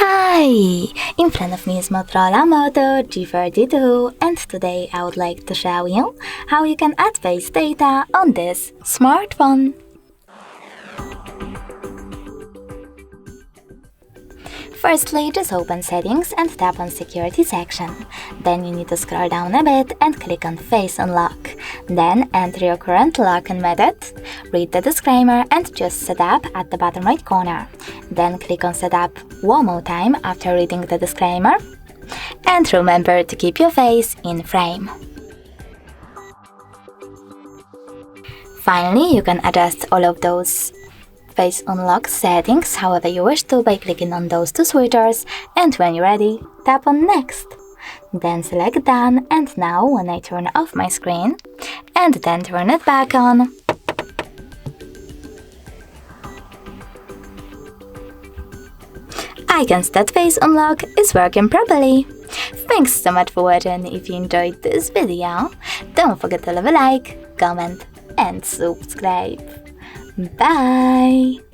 Hi! In front of me is Motorola Moto G42, and today I would like to show you how you can add face data on this smartphone. Firstly, just open Settings and tap on Security section. Then you need to scroll down a bit and click on Face Unlock. Then enter your current lock-in method, read the disclaimer and just set up at the bottom right corner. Then click on Setup one more time after reading the disclaimer. And remember to keep your face in frame. Finally, you can adjust all of those face unlock settings however you wish to by clicking on those two switchers, and when you're ready, tap on Next. Then select Done, and now when I turn off my screen and then turn it back on, I can see that face unlock is working properly. Thanks so much for watching. If you enjoyed this video, don't forget to leave a like, comment and subscribe. Bye!